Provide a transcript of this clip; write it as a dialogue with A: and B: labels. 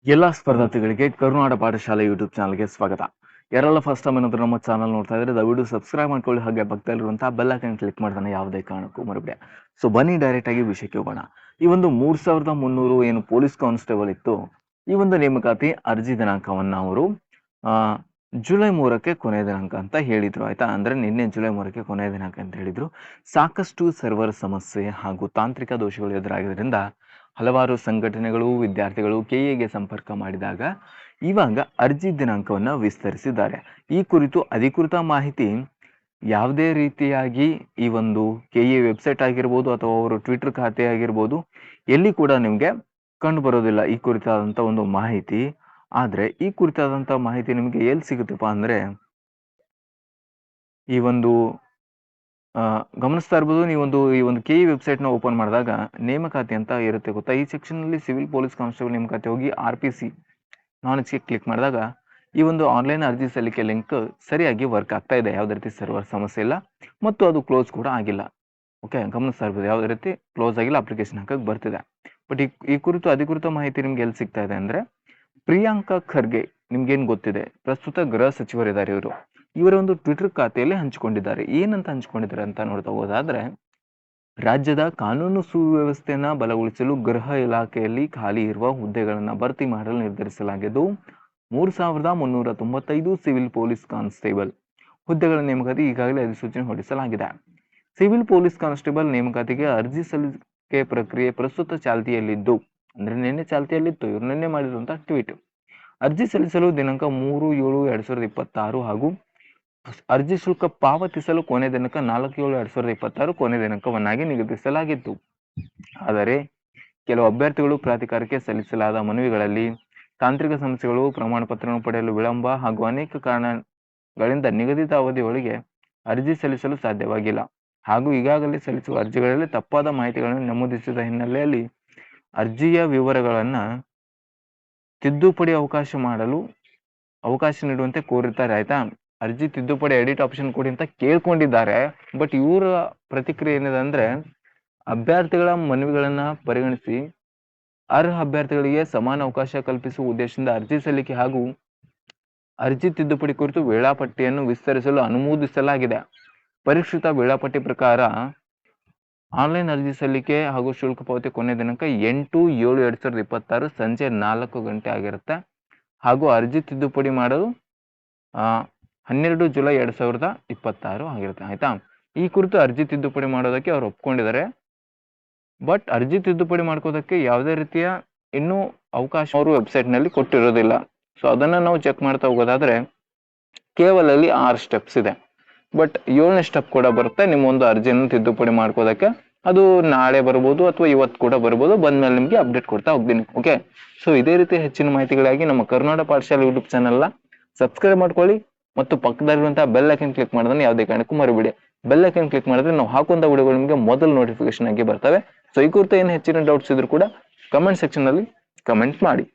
A: ಎಲ್ಲ ಸ್ಪರ್ಧಾರ್ಥಿಗಳಿಗೆ ಕರುನಾಡ ಪಾಠಶಾಲೆ ಯೂಟ್ಯೂಬ್ ಚಾನಲ್ಗೆ ಸ್ವಾಗತ. ಯಾರೆಲ್ಲ ಫಸ್ಟ್ ಟೈಮ್ ಏನಾದರೂ ನಮ್ಮ ಚಾನಲ್ ನೋಡ್ತಾ ಇದ್ರೆ ದಯವಿಟ್ಟು ಸಬ್ಸ್ಕ್ರೈಬ್ ಮಾಡ್ಕೊಳ್ಳಿ, ಹಾಗೆ ಪಕ್ಕದಲ್ಲಿರುವಂತಹ ಬೆಲ್ ಐಕಾನ್ ಕ್ಲಿಕ್ ಮಾಡ್ತಾನೆ ಯಾವುದೇ ಕಾರಣಕ್ಕೂ ಮರಿಬೇಡಿ. ಸೊ ಬನ್ನಿ ಡೈರೆಕ್ಟ್ ಆಗಿ ವಿಷಯಕ್ಕೆ ಹೋಗೋಣ. ಈ ಒಂದು 3300 ಏನು ಪೊಲೀಸ್ ಕಾನ್ಸ್ಟೇಬಲ್ ಇತ್ತು, ಈ ಒಂದು ನೇಮಕಾತಿ ಅರ್ಜಿ ದಿನಾಂಕವನ್ನ ಅವರು ಜುಲೈ 3ಕ್ಕೆ ಕೊನೆಯ ದಿನಾಂಕ ಅಂತ ಹೇಳಿದ್ರು. ಆಯ್ತಾ, ಅಂದ್ರೆ ನಿನ್ನೆ ಜುಲೈ 3ಕ್ಕೆ ಕೊನೆಯ ದಿನಾಂಕ ಅಂತ ಹೇಳಿದ್ರು. ಸಾಕಷ್ಟು ಸರ್ವರ್ ಸಮಸ್ಯೆ ಹಾಗೂ ತಾಂತ್ರಿಕ ದೋಷಗಳು ಎದುರಾಗಿದ್ದರಿಂದ ಹಲವಾರು ಸಂಘಟನೆಗಳು, ವಿದ್ಯಾರ್ಥಿಗಳು ಕೆಎಗೆ ಸಂಪರ್ಕ ಮಾಡಿದಾಗ ಇವಾಗ ಅರ್ಜಿ ದಿನಾಂಕವನ್ನು ವಿಸ್ತರಿಸಿದ್ದಾರೆ. ಈ ಕುರಿತು ಅಧಿಕೃತ ಮಾಹಿತಿ ಯಾವುದೇ ರೀತಿಯಾಗಿ ಈ ಒಂದು ಕೆಎ ವೆಬ್ಸೈಟ್ ಆಗಿರ್ಬೋದು ಅಥವಾ ಅವರು ಟ್ವಿಟರ್ ಖಾತೆ ಆಗಿರ್ಬೋದು, ಎಲ್ಲಿ ಕೂಡ ನಿಮಗೆ ಕಂಡು ಬರೋದಿಲ್ಲ ಈ ಕುರಿತಾದಂಥ ಒಂದು ಮಾಹಿತಿ. ಆದರೆ ಈ ಕುರಿತಾದಂಥ ಮಾಹಿತಿ ನಿಮಗೆ ಎಲ್ಲಿ ಸಿಗುತ್ತಪ್ಪ ಅಂದರೆ, ಈ ಒಂದು ಗಮನಿಸ್ತಾ ಇರ್ಬೋದು ನೀವೊಂದು ಈ ಒಂದು ಕೆಇ ವೆಬ್ಸೈಟ್ನ ಓಪನ್ ಮಾಡಿದಾಗ ನೇಮಕಾತಿ ಅಂತ ಇರುತ್ತೆ ಗೊತ್ತಾ. ಈ ಸೆಕ್ಷನ್ನಲ್ಲಿ ಸಿವಿಲ್ ಪೊಲೀಸ್ ಕಾನ್ಸ್ಟೇಬಲ್ ನೇಮಕಾತಿ ಹೋಗಿ RPC ನಾಲೆಜ್ಗೆ ಕ್ಲಿಕ್ ಮಾಡಿದಾಗ ಈ ಒಂದು ಆನ್ಲೈನ್ ಅರ್ಜಿ ಸಲ್ಲಿಕೆ ಲಿಂಕ್ ಸರಿಯಾಗಿ ವರ್ಕ್ ಆಗ್ತಾ ಇದೆ. ಯಾವುದೇ ರೀತಿ ಸರ್ವರ್ ಸಮಸ್ಯೆ ಇಲ್ಲ ಮತ್ತು ಅದು ಕ್ಲೋಸ್ ಕೂಡ ಆಗಿಲ್ಲ. ಓಕೆ, ಗಮನಿಸ್ತಾ ಇರ್ಬೋದು ಯಾವುದೇ ರೀತಿ ಕ್ಲೋಸ್ ಆಗಿಲ್ಲ, ಅಪ್ಲಿಕೇಶನ್ ಹಾಕಕ್ಕೆ ಬರ್ತಿದೆ. ಬಟ್ ಈ ಕುರಿತು ಅಧಿಕೃತ ಮಾಹಿತಿ ನಿಮ್ಗೆ ಎಲ್ಲಿ ಸಿಗ್ತಾ ಇದೆ ಅಂದರೆ, ಪ್ರಿಯಾಂಕಾ ಖರ್ಗೆ ನಿಮ್ಗೇನು ಗೊತ್ತಿದೆ, ಪ್ರಸ್ತುತ ಗೃಹ ಸಚಿವರಿದ್ದಾರೆ ಇವರು. ಇವರ ಒಂದು ಟ್ವಿಟರ್ ಖಾತೆಯಲ್ಲಿ ಹಂಚಿಕೊಂಡಿದ್ದಾರೆ. ಏನಂತ ಹಂಚಿಕೊಂಡಿದ್ದಾರೆ ಅಂತ ನೋಡ್ತಾ ಹೋದಾದ್ರೆ, ರಾಜ್ಯದ ಕಾನೂನು ಸುವ್ಯವಸ್ಥೆಯನ್ನ ಬಲಗೊಳಿಸಲು ಗೃಹ ಇಲಾಖೆಯಲ್ಲಿ ಖಾಲಿ ಇರುವ ಹುದ್ದೆಗಳನ್ನು ಭರ್ತಿ ಮಾಡಲು ನಿರ್ಧರಿಸಲಾಗಿದ್ದು 3395 ಸಿವಿಲ್ ಪೊಲೀಸ್ ಕಾನ್ಸ್ಟೇಬಲ್ ಹುದ್ದೆಗಳ ನೇಮಕಾತಿ ಈಗಾಗಲೇ ಅಧಿಸೂಚನೆ ಹೊರಡಿಸಲಾಗಿದೆ. ಸಿವಿಲ್ ಪೊಲೀಸ್ ಕಾನ್ಸ್ಟೇಬಲ್ ನೇಮಕಾತಿಗೆ ಅರ್ಜಿ ಸಲ್ಲಿಕೆ ಪ್ರಕ್ರಿಯೆ ಪ್ರಸ್ತುತ ಚಾಲ್ತಿಯಲ್ಲಿದ್ದು, ಅಂದ್ರೆ ನಿನ್ನೆ ಚಾಲ್ತಿಯಲ್ಲಿತ್ತು, ಇವರು ನಿನ್ನೆ ಮಾಡಿರುವಂತಹ ಟ್ವೀಟ್. ಅರ್ಜಿ ಸಲ್ಲಿಸಲು ದಿನಾಂಕ 3/7/2026 ಹಾಗೂ ಅರ್ಜಿ ಶುಲ್ಕ ಪಾವತಿಸಲು ಕೊನೆ ದಿನಾಂಕ 4/7/2026 ಕೊನೆ ದಿನಾಂಕವನ್ನಾಗಿ ನಿಗದಿಸಲಾಗಿತ್ತು. ಆದರೆ ಕೆಲವು ಅಭ್ಯರ್ಥಿಗಳು ಪ್ರಾಧಿಕಾರಕ್ಕೆ ಸಲ್ಲಿಸಲಾದ ಮನವಿಗಳಲ್ಲಿ ತಾಂತ್ರಿಕ ಸಮಸ್ಯೆಗಳು, ಪ್ರಮಾಣ ಪತ್ರವನ್ನು ಪಡೆಯಲು ವಿಳಂಬ ಹಾಗೂ ಅನೇಕ ಕಾರಣಗಳಿಂದ ನಿಗದಿತ ಅವಧಿಯೊಳಗೆ ಅರ್ಜಿ ಸಲ್ಲಿಸಲು ಸಾಧ್ಯವಾಗಿಲ್ಲ ಹಾಗೂ ಈಗಾಗಲೇ ಸಲ್ಲಿಸುವ ಅರ್ಜಿಗಳಲ್ಲಿ ತಪ್ಪಾದ ಮಾಹಿತಿಗಳನ್ನು ನಮೂದಿಸಿದ ಹಿನ್ನೆಲೆಯಲ್ಲಿ ಅರ್ಜಿಯ ವಿವರಗಳನ್ನು ತಿದ್ದುಪಡಿ ಅವಕಾಶ ನೀಡುವಂತೆ ಕೋರಿದ್ದಾರೆ. ಆಯ್ತಾ, ಅರ್ಜಿ ತಿದ್ದುಪಡಿ ಎಡಿಟ್ ಆಪ್ಷನ್ ಕೊಡಿ ಅಂತ ಕೇಳ್ಕೊಂಡಿದ್ದಾರೆ. ಬಟ್ ಇವರ ಪ್ರತಿಕ್ರಿಯೆ ಏನಿದೆ ಅಂದ್ರೆ, ಅಭ್ಯರ್ಥಿಗಳ ಮನವಿಗಳನ್ನ ಪರಿಗಣಿಸಿ ಅರ್ಹ ಅಭ್ಯರ್ಥಿಗಳಿಗೆ ಸಮಾನ ಅವಕಾಶ ಕಲ್ಪಿಸುವ ಉದ್ದೇಶದಿಂದ ಅರ್ಜಿ ಸಲ್ಲಿಕೆ ಹಾಗೂ ಅರ್ಜಿ ತಿದ್ದುಪಡಿ ಕುರಿತು ವೇಳಾಪಟ್ಟಿಯನ್ನು ವಿಸ್ತರಿಸಲು ಅನುಮೋದಿಸಲಾಗಿದೆ. ಪರಿಷ್ಕೃತ ವೇಳಾಪಟ್ಟಿ ಪ್ರಕಾರ ಆನ್ಲೈನ್ ಅರ್ಜಿ ಸಲ್ಲಿಕೆ ಹಾಗೂ ಶುಲ್ಕ ಪಾವತಿ ಕೊನೆ ದಿನಾಂಕ 8/7/2026 ಸಂಜೆ 4 ಗಂಟೆ ಆಗಿರುತ್ತೆ ಹಾಗೂ ಅರ್ಜಿ ತಿದ್ದುಪಡಿ ಮಾಡಲು 12 ಜುಲೈ 2026 ಆಗಿರುತ್ತೆ. ಆಯ್ತಾ, ಈ ಕುರಿತು ಅರ್ಜಿ ತಿದ್ದುಪಡಿ ಮಾಡೋದಕ್ಕೆ ಅವ್ರು ಒಪ್ಕೊಂಡಿದ್ದಾರೆ. ಬಟ್ ಅರ್ಜಿ ತಿದ್ದುಪಡಿ ಮಾಡ್ಕೋದಕ್ಕೆ ಯಾವುದೇ ರೀತಿಯ ಇನ್ನೂ ಅವಕಾಶ ಅವರು ವೆಬ್ಸೈಟ್ನಲ್ಲಿ ಕೊಟ್ಟಿರೋದಿಲ್ಲ. ಸೊ ಅದನ್ನ ನಾವು ಚೆಕ್ ಮಾಡ್ತಾ ಹೋಗೋದಾದ್ರೆ ಕೇವಲ ಅಲ್ಲಿ 6 ಸ್ಟೆಪ್ಸ್ ಇದೆ. ಬಟ್ 7ನೇ ಸ್ಟೆಪ್ ಕೂಡ ಬರುತ್ತೆ. ನಿಮ್ಮ ಒಂದು ಅರ್ಜಿಯನ್ನು ತಿದ್ದುಪಡಿ ಮಾಡ್ಕೋದಕ್ಕೆ ಅದು ನಾಳೆ ಬರ್ಬೋದು ಅಥವಾ ಇವತ್ತು ಕೂಡ ಬರ್ಬೋದು. ಬಂದ್ಮೇಲೆ ನಿಮಗೆ ಅಪ್ಡೇಟ್ ಕೊಡ್ತಾ ಹೋಗ್ತೀನಿ. ಓಕೆ, ಸೊ ಇದೇ ರೀತಿ ಹೆಚ್ಚಿನ ಮಾಹಿತಿಗಳಾಗಿ ನಮ್ಮ ಕರ್ನಾಟಕ ಪಾಠಶಾಲೆ ಯೂಟ್ಯೂಬ್ ಚಾನಲ್ನ ಸಬ್ಸ್ಕ್ರೈಬ್ ಮಾಡ್ಕೊಳ್ಳಿ ಮತ್ತು ಪಕ್ಕದಲ್ಲಿರುವಂತಹ ಬೆಲ್ ಐಕನ್ ಕ್ಲಿಕ್ ಮಾಡೋದನ್ನ ಯಾವುದೇ ಕಾರಣಕ್ಕೂ ಮರಿಬೇಡಿ. ಬೆಲ್ ಐಕನ್ ಕ್ಲಿಕ್ ಮಾಡಿದ್ರೆ ನಾವು ಹಾಕುವಂತ ವಿಡಿಯೋಗಳು ನಿಮಗೆ ಮೊದಲು ನೋಟಿಫಿಕೇಶನ್ ಆಗಿ ಬರ್ತವೆ. ಸೊ ಈ ಕುರಿತು ಏನು ಹೆಚ್ಚಿನ ಡೌಟ್ಸ್ ಇದ್ರು ಕೂಡ ಕಮೆಂಟ್ ಸೆಕ್ಷನ್ ಅಲ್ಲಿ ಕಮೆಂಟ್ ಮಾಡಿ.